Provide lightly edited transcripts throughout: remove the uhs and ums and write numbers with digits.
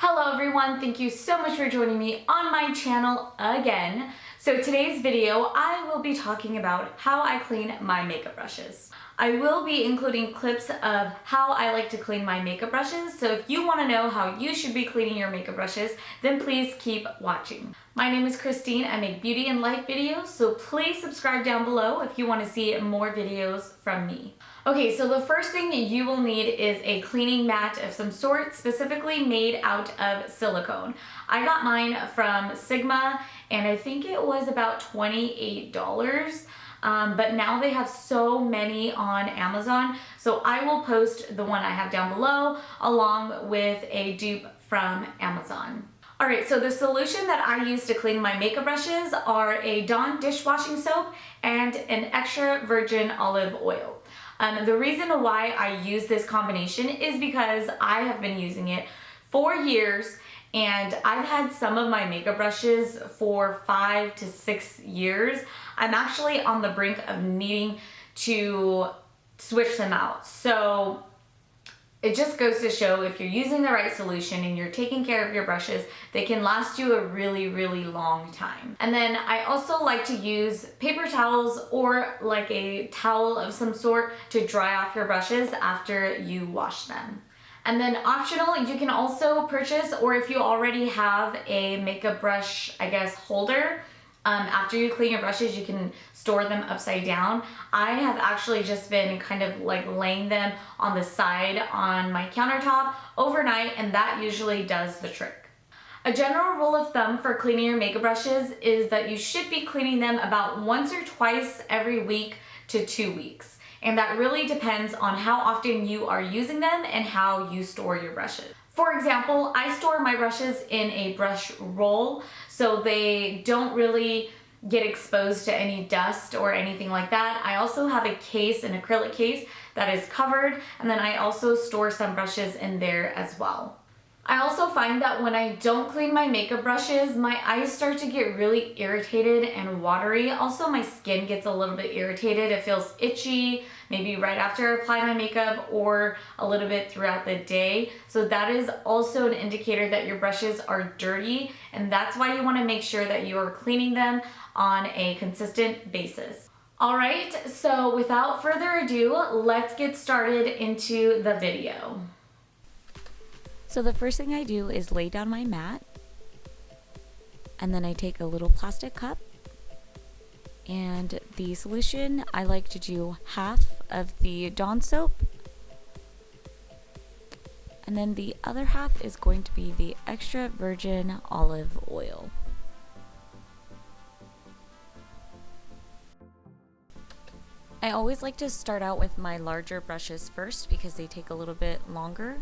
Hello everyone, thank you so much for joining me on my channel again. So today's video, I will be talking about how I clean my makeup brushes. I will be including clips of how I like to clean my makeup brushes, so if you want to know how you should be cleaning your makeup brushes, then please keep watching. My name is Christine, I make beauty and life videos, so please subscribe down below if you want to see more videos from me. Okay, so the first thing you will need is a cleaning mat of some sort, specifically made out of silicone. I got mine from Sigma, and I think it was about $28. But now they have so many on Amazon, so I will post the one I have down below along with a dupe from Amazon. Alright, so the solution that I use to clean my makeup brushes are a Dawn dishwashing soap and an extra virgin olive oil. The reason why I use this combination is because I have been using it for years, and I've had some of my makeup brushes for 5 to 6 years. I'm actually on the brink of needing to switch them out. So it just goes to show, if you're using the right solution and you're taking care of your brushes, they can last you a really, really long time. And then I also like to use paper towels or like a towel of some sort to dry off your brushes after you wash them. And then optional, you can also purchase, or if you already have a makeup brush, holder, after you clean your brushes, you can store them upside down. I have actually just been kind of like laying them on the side on my countertop overnight, and that usually does the trick. A general rule of thumb for cleaning your makeup brushes is that you should be cleaning them about once or twice every week to 2 weeks. And that really depends on how often you are using them and how you store your brushes. For example, I store my brushes in a brush roll so they don't really get exposed to any dust or anything like that. I also have a case, an acrylic case that is covered, and then I also store some brushes in there as well. I also find that when I don't clean my makeup brushes, my eyes start to get really irritated and watery. Also, my skin gets a little bit irritated. It feels itchy, maybe right after I apply my makeup or a little bit throughout the day. So that is also an indicator that your brushes are dirty, and that's why you want to make sure that you are cleaning them on a consistent basis. Alright, so without further ado, let's get started into the video. So the first thing I do is lay down my mat, and then I take a little plastic cup, and the solution, I like to do half of the Dawn soap, and then the other half is going to be the extra virgin olive oil. I always like to start out with my larger brushes first because they take a little bit longer.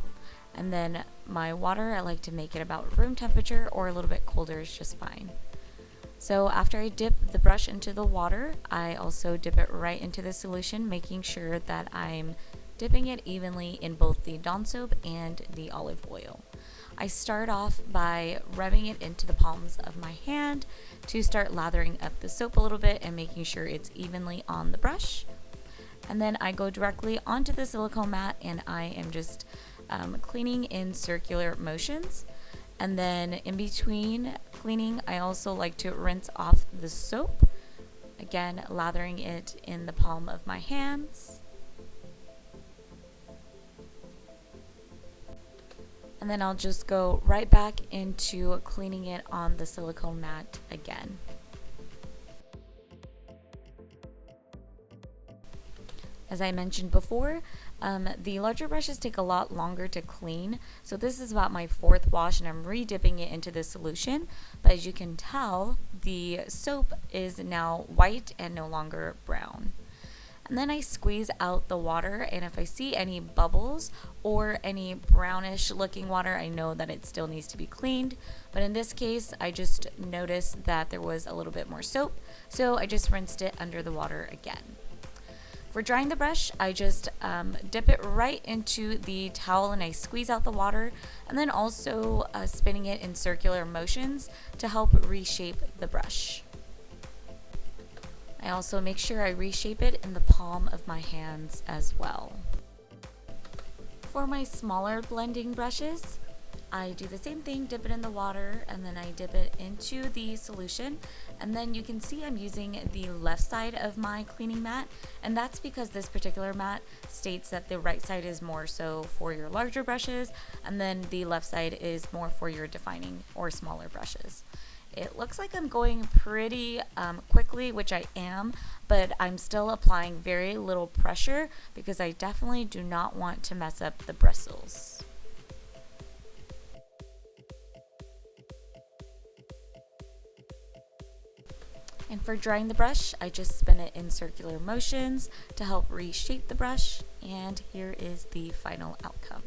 And then my water, I like to make it about room temperature, or a little bit colder is just fine. So after I dip the brush into the water, I also dip it right into the solution, making sure that I'm dipping it evenly in both the Dawn soap and the olive oil. I start off by rubbing it into the palms of my hand to start lathering up the soap a little bit and making sure it's evenly on the brush. And then I go directly onto the silicone mat, and I am just cleaning in circular motions. And then in between cleaning, I also like to rinse off the soap, again lathering it in the palm of my hands. And then I'll just go right back into cleaning it on the silicone mat again. As I mentioned before, the larger brushes take a lot longer to clean, so this is about my 4th wash, and I'm re-dipping it into the solution. But as you can tell, the soap is now white and no longer brown. And then I squeeze out the water, and if I see any bubbles or any brownish looking water, I know that it still needs to be cleaned. But in this case, I just noticed that there was a little bit more soap, so I just rinsed it under the water again. For drying the brush, I just dip it right into the towel and I squeeze out the water, and then also spinning it in circular motions to help reshape the brush. I also make sure I reshape it in the palm of my hands as well. For my smaller blending brushes, I do the same thing, dip it in the water, and then I dip it into the solution. And then you can see I'm using the left side of my cleaning mat, and that's because this particular mat states that the right side is more so for your larger brushes, and then the left side is more for your defining or smaller brushes. It looks like I'm going pretty quickly, which I am, but I'm still applying very little pressure because I definitely do not want to mess up the bristles. And for drying the brush, I just spin it in circular motions to help reshape the brush, and here is the final outcome.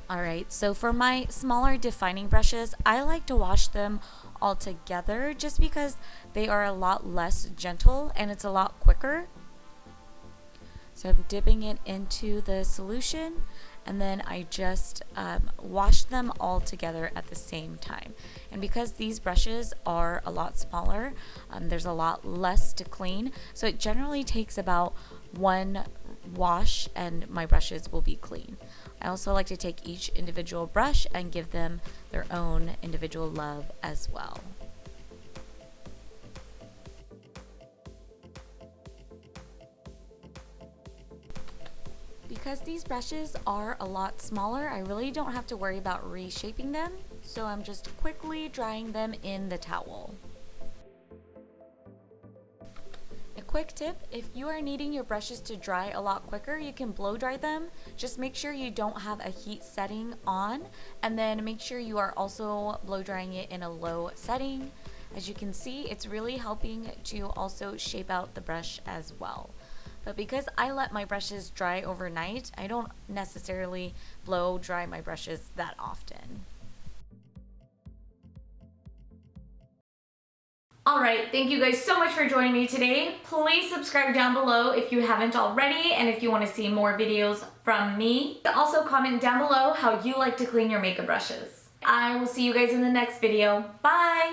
Alright, so for my smaller defining brushes, I like to wash them all together just because they are a lot less gentle and it's a lot quicker. So I'm dipping it into the solution, and then I just wash them all together at the same time. And because these brushes are a lot smaller, there's a lot less to clean, so it generally takes about one wash and my brushes will be clean. I also like to take each individual brush and give them their own individual love as well. Because these brushes are a lot smaller, I really don't have to worry about reshaping them, so I'm just quickly drying them in the towel. A quick tip, if you are needing your brushes to dry a lot quicker, you can blow dry them. Just make sure you don't have a heat setting on, and then make sure you are also blow drying it in a low setting. As you can see, it's really helping to also shape out the brush as well. But because I let my brushes dry overnight, I don't necessarily blow dry my brushes that often. Alright, thank you guys so much for joining me today. Please subscribe down below if you haven't already, and if you want to see more videos from me. Also comment down below how you like to clean your makeup brushes. I will see you guys in the next video. Bye!